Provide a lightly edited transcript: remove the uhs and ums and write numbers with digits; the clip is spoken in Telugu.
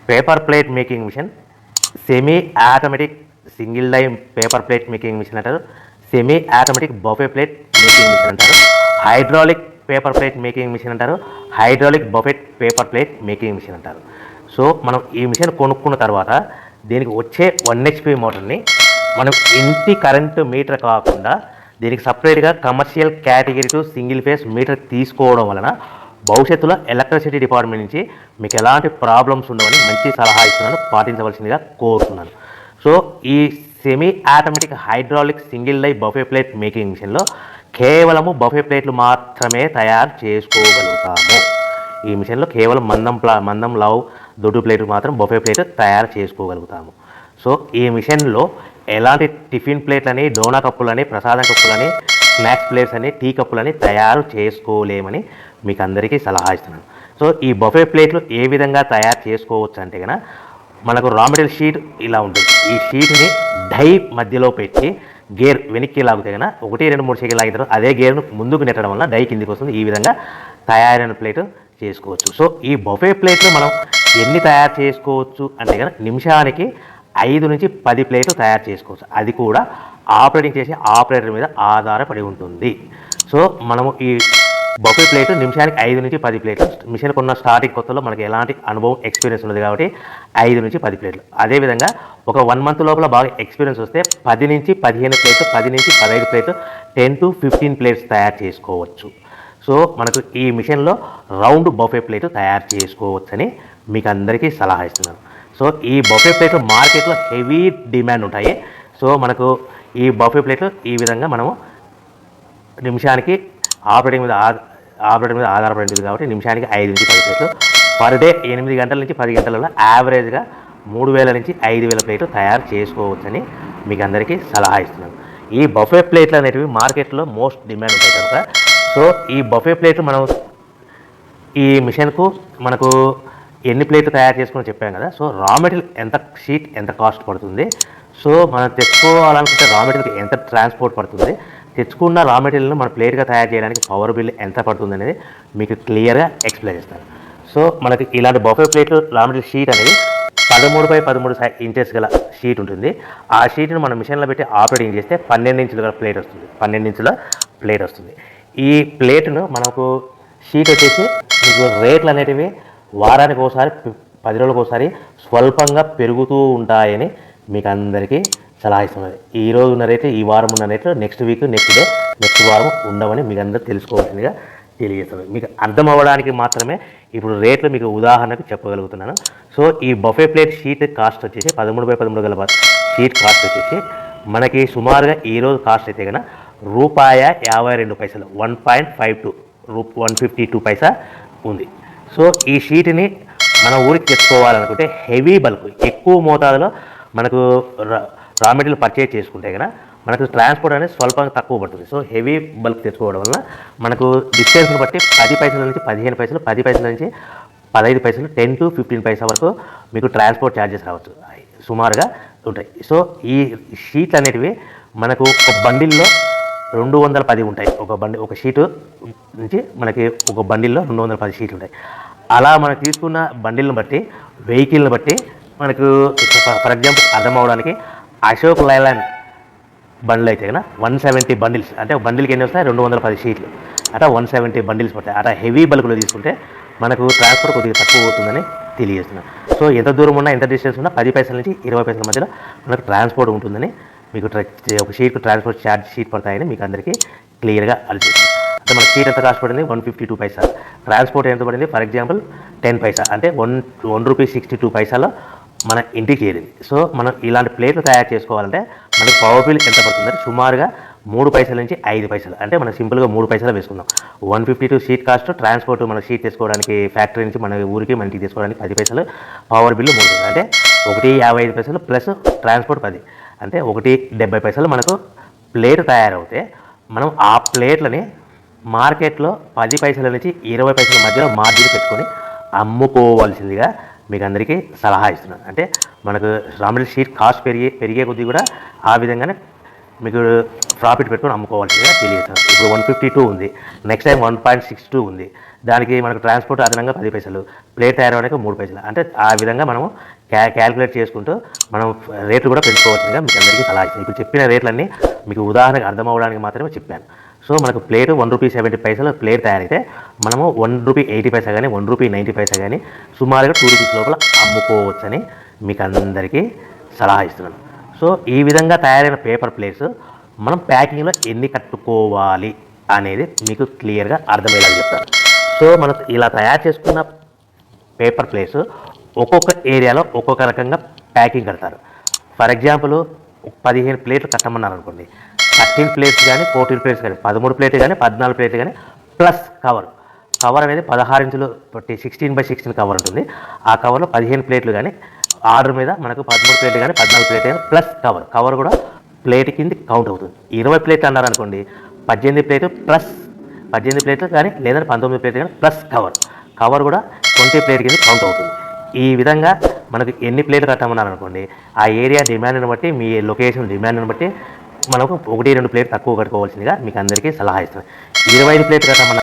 Paper plate making machine, semi automatic single line paper plate making machine అంటారు, semi automatic buffet plate making machine అంటారు, hydraulic paper plate making machine అంటారు, hydraulic buffet paper plate making machine అంటారు. సో మనం ఈ మిషన్ కొనుక్కున్న తర్వాత దీనికి వచ్చే 1 HP మోటార్ని మనం ఇంటి కరెంటు మీటర్ కాకుండా దీనికి సపరేట్గా commercial category to single phase metre తీసుకోవడం వలన భవిష్యత్తులో ఎలక్ట్రిసిటీ డిపార్ట్మెంట్ నుంచి మీకు ఎలాంటి ప్రాబ్లమ్స్ ఉండవని మంచి సలహా ఇస్తున్నాను, పాటించవలసిందిగా కోరుతున్నాను. సో ఈ సెమీ ఆటోమేటిక్ హైడ్రాలిక్ సింగిల్ లై బఫే ప్లేట్ మేకింగ్ మిషన్లో కేవలము బఫే ప్లేట్లు మాత్రమే తయారు చేసుకోగలుగుతాము. ఈ మిషన్లో కేవలం మందం లావు దొడ్డు ప్లేట్లు మాత్రం బఫే ప్లేట్ తయారు చేసుకోగలుగుతాము. సో ఈ మిషన్లో ఎలాంటి టిఫిన్ ప్లేట్లని, డోనా కప్పులని, ప్రసాదం కప్పులని, స్నాక్స్ ప్లేట్స్ అని, టీ కప్పులని తయారు చేసుకోలేమని మీకు అందరికీ సలహా ఇస్తున్నాను. సో ఈ బఫే ప్లేట్లు ఏ విధంగా తయారు చేసుకోవచ్చు అంటే కనుక మనకు రా మెటీరియల్ షీట్ ఇలా ఉంటుంది. ఈ షీట్ని డై మధ్యలో పెట్టి గేర్ వెనక్కి లాగితే కనుక 1, 2, 3 సెకండ్లు లాగిన తర్వాత అదే గేర్ను ముందుకు నెట్టడం వల్ల డై కిందికి వస్తుంది. ఈ విధంగా తయారైన ప్లేట్ చేసుకోవచ్చు. సో ఈ బఫే ప్లేట్లు మనం ఎన్ని తయారు చేసుకోవచ్చు అంటే కనుక నిమిషానికి 5 నుంచి 10 ప్లేట్లు తయారు చేసుకోవచ్చు. అది కూడా ఆపరేటింగ్ చేసే ఆపరేటర్ మీద ఆధారపడి ఉంటుంది. సో మనము ఈ బఫే ప్లేట్ నిమిషానికి 5 నుంచి 10 ప్లేట్లు. మిషన్ కొన్న స్టార్టింగ్ కొత్తలో మనకి ఎలాంటి అనుభవం ఎక్స్పీరియన్స్ ఉన్నది కాబట్టి 5 నుంచి 10 ప్లేట్లు. అదేవిధంగా ఒక 1 మంత్ లోపల బాగా ఎక్స్పీరియన్స్ వస్తే 10 నుంచి 15 ప్లేట్లు, 10 నుంచి 15 ప్లేట్లు, 10 to 15 ప్లేట్స్ తయారు చేసుకోవచ్చు. సో మనకు ఈ మిషన్లో రౌండ్ బఫే ప్లేట్ తయారు చేసుకోవచ్చని మీకు అందరికీ సలహా ఇస్తున్నాను. సో ఈ బఫే ప్లేట్లు మార్కెట్లో హెవీ డిమాండ్ ఉంటాయి. సో మనకు ఈ బఫే ప్లేట్లు ఈ విధంగా మనము నిమిషానికి ఆపరేటింగ్ మీద ఆధారపడి ఉంటుంది కాబట్టి నిమిషానికి 5 నుంచి 10 ప్లేట్లు పర్ డే 8 గంటల నుంచి 10 గంటలలో యావరేజ్గా 3000 నుంచి 5000 ప్లేట్లు తయారు చేసుకోవచ్చని మీకు అందరికీ సలహా ఇస్తున్నాను. ఈ బఫే ప్లేట్లు అనేటివి మార్కెట్లో మోస్ట్ డిమాండ్ ఉంటాయి కనుక సో ఈ బఫే ప్లేట్లు మనం ఈ మిషన్కు మనకు ఎన్ని ప్లేట్లు తయారు చేసుకుని చెప్పాం కదా. సో రా మెటీరియల్ ఎంత షీట్ ఎంత కాస్ట్ పడుతుంది, సో మనం తెచ్చుకోవాలనుకుంటే రా మెటీరియల్కి ఎంత ట్రాన్స్పోర్ట్ పడుతుంది, తెచ్చుకున్న రా మెటీరియల్ను మన ప్లేట్గా తయారు చేయడానికి పవర్ బిల్ ఎంత పడుతుంది అనేది మీకు క్లియర్గా ఎక్స్ప్లెయిన్ చేస్తాను. సో మనకి ఇలాంటి బఫే ప్లేట్లు రా మెటీరియల్ షీట్ అనేది 13x13 ఇంచెస్ గల షీట్ ఉంటుంది. ఆ షీట్ను మనం మిషన్లో పెట్టి ఆపరేటింగ్ చేస్తే 12 ఇంచుల ప్లేట్ వస్తుంది. 12 ఇంచుల ప్లేట్ వస్తుంది. ఈ ప్లేట్ను మనకు షీట్ వచ్చేసి మీకు రేట్లు అనేటివి వారానికి ఒకసారి 10 రోజులకు ఒకసారి స్వల్పంగా పెరుగుతూ ఉంటాయని మీకు అందరికీ సలహా ఇస్తున్నది. ఈ రోజు ఉన్న రేట్లు, ఈ వారం ఉన్న రేట్లు next week, next day, next వారం ఉండవని మీకు అందరూ తెలుసుకోవాల్సిందిగా తెలియజేస్తుంది. మీకు అర్థం అవ్వడానికి మాత్రమే ఇప్పుడు రేట్లు మీకు ఉదాహరణకు చెప్పగలుగుతున్నాను. సో ఈ బఫే ప్లేట్ షీట్ కాస్ట్ వచ్చేసి 13x13 గల షీట్ కాస్ట్ వచ్చేసి మనకి సుమారుగా ఈరోజు కాస్ట్ అయితే కనుక ₹52 1.52 152 పైసా ఉంది. సో ఈ షీట్ని మన ఊరికి తెచ్చుకోవాలనుకుంటే హెవీ బల్క్ ఎక్కువ మోతాదులో మనకు రా మెటీరియల్ పర్చేజ్ చేసుకుంటే కనుక మనకు ట్రాన్స్పోర్ట్ అనేది స్వల్పంగా తక్కువ పడుతుంది. సో హెవీ బల్క్ తెచ్చుకోవడం వల్ల మనకు డిస్టెన్స్ని బట్టి 10 పైసల నుంచి 15 పైసలు, 10 పైసల నుంచి 15 పైసలు, 10 to 15 పైసా వరకు మీకు ట్రాన్స్పోర్ట్ ఛార్జెస్ రావచ్చు, సుమారుగా ఉంటాయి. సో ఈ షీట్లు అనేటివి మనకు ఒక బండిల్లో 210 ఉంటాయి. ఒక షీటు నుంచి మనకి ఒక బండిల్లో 210 షీట్లు ఉంటాయి. అలా మనం తీసుకున్న బండిల్ని బట్టి, వెహికల్ని బట్టి మనకు ఫర్ ఎగ్జాంపుల్ అర్థం అవడానికి అశోక్ లైలాండ్ బండిల్ అయితే కనుక 170 బండిల్స్ అంటే ఒక బండిల్కి ఎన్ని వస్తాయి, 210 షీట్లు అట్లా 170 బండిల్స్ పడతాయి. అట్లా హెవీ బల్క్లో తీసుకుంటే మనకు ట్రాన్స్పోర్ట్ కొద్దిగా తక్కువ అవుతుందని తెలియజేస్తున్నాను. సో ఎంత దూరం ఉన్నా, ఎంత డిస్టెన్స్ ఉన్నా 10 పైసల నుంచి 20 పైసల మధ్యలో మనకు ట్రాన్స్పోర్ట్ ఉంటుందని మీకు ఒక షీట్కు ట్రాన్స్పోర్ట్ ఛార్జ్ షీట్ పడతాయని మీకు అందరికీ క్లియర్గా అనిపిస్తుంది. అంటే మన షీట్ ఎంత కాస్ట్ పడింది, 152 పైసా. ట్రాన్స్పోర్ట్ ఎంత పడింది, ఫర్ ఎగ్జాంపుల్ 10 పైసా అంటే ₹1.62 మన ఇంటికి చేరింది. సో మనం ఇలాంటి ప్లేట్లు తయారు చేసుకోవాలంటే మనకి పవర్ బిల్ ఎంత పడుతుందంటే సుమారుగా 3 పైసల నుంచి 5 పైసలు అంటే మనం సింపుల్గా 3 పైసలు వేసుకుందాం. 152 షీట్ కాస్ట్, ట్రాన్స్పోర్ట్ మన షీట్ తీసుకోవడానికి ఫ్యాక్టరీ నుంచి మన ఊరికి మన ఇంటికి తీసుకోవడానికి 10 పైసలు, పవర్ బిల్లు 3 పైసలు అంటే 1.55 పైసలు ప్లస్ ట్రాన్స్పోర్ట్ 10 అంటే 1.70 పైసలు మనకు ప్లేట్ తయారవుతే మనం ఆ ప్లేట్లని మార్కెట్లో 10 పైసల నుంచి 20 పైసల మధ్యలో మార్జిన్ పెట్టుకొని అమ్ముకోవాల్సిందిగా మీకు అందరికీ సలహా ఇస్తున్నాను. అంటే మనకు రా మెటీరియల్ షీట్ కాస్ట్ పెరిగే కొద్దీ కూడా ఆ విధంగానే మీకు ప్రాఫిట్ పెట్టుకొని అమ్ముకోవాల్సిందిగా తెలియదు. ఇప్పుడు 152 ఉంది, నెక్స్ట్ టైం 1.62 ఉంది, దానికి మనకు ట్రాన్స్పోర్ట్ అదనంగా 10 పైసలు, ప్లేట్ తయారవడానికి 3 పైసలు. అంటే ఆ విధంగా మనము క్యాలిక్యులేట్ చేసుకుంటూ మనం రేట్లు కూడా పెంచుకోవచ్చుగా మీకు అందరికీ సలహా ఇస్తాను. ఇప్పుడు చెప్పిన రేట్లన్నీ మీకు ఉదాహరణకు అర్థం అవ్వడానికి మాత్రమే చెప్పాను. సో మనకు ప్లేట్ ₹1.70 ప్లేట్ తయారైతే మనము ₹1.80 కానీ ₹1.90 కానీ సుమారుగా ₹2 లోపల అమ్ముకోవచ్చని మీకు అందరికీ సలహా ఇస్తున్నాను. సో ఈ విధంగా తయారైన పేపర్ ప్లేట్స్ మనం ప్యాకింగ్లో ఎన్ని కట్టుకోవాలి అనేది మీకు క్లియర్గా అర్థమయ్యేలా చెప్తాను. సో మనం ఇలా తయారు చేసుకున్న పేపర్ ప్లేట్స్ ఒక్కొక్క ఏరియాలో ఒక్కొక్క రకంగా ప్యాకింగ్ కడతారు. ఫర్ ఎగ్జాంపుల్ 15 ప్లేట్లు కట్టమన్నారు అనుకోండి, 13 ప్లేట్స్ కానీ 14 ప్లేట్స్ కానీ 13 ప్లేట్లు కానీ 14 ప్లేట్లు కానీ ప్లస్ కవర్ అనేది 16 ఇంచులు 16x16 కవర్ ఉంటుంది. ఆ కవర్లో 15 ప్లేట్లు కానీ ఆర్డర్ మీద మనకు 13 ప్లేట్లు కానీ 14 ప్లేట్లు కానీ ప్లస్ కవర్ కూడా ప్లేట్ కింద కౌంట్ అవుతుంది. 20 ప్లేట్లు అన్నారు అనుకోండి, 18 ప్లేట్లు ప్లస్ 18 ప్లేట్లు కానీ లేదంటే 19 ప్లేట్లు కానీ ప్లస్ కవర్ కూడా 20 ప్లేట్ కింద కౌంట్ అవుతుంది. ఈ విధంగా మనకు ఎన్ని ప్లేట్లు కట్టమన్నారు అనుకోండి, ఆ ఏరియా డిమాండ్ని బట్టి మీ లొకేషన్ డిమాండ్ని బట్టి మనకు 1-2 ప్లేట్ తక్కువ కట్టుకోవాల్సిందిగా మీకు అందరికీ సలహా ఇస్తాను. 25 ప్లేట్లు కట్టమన్నారు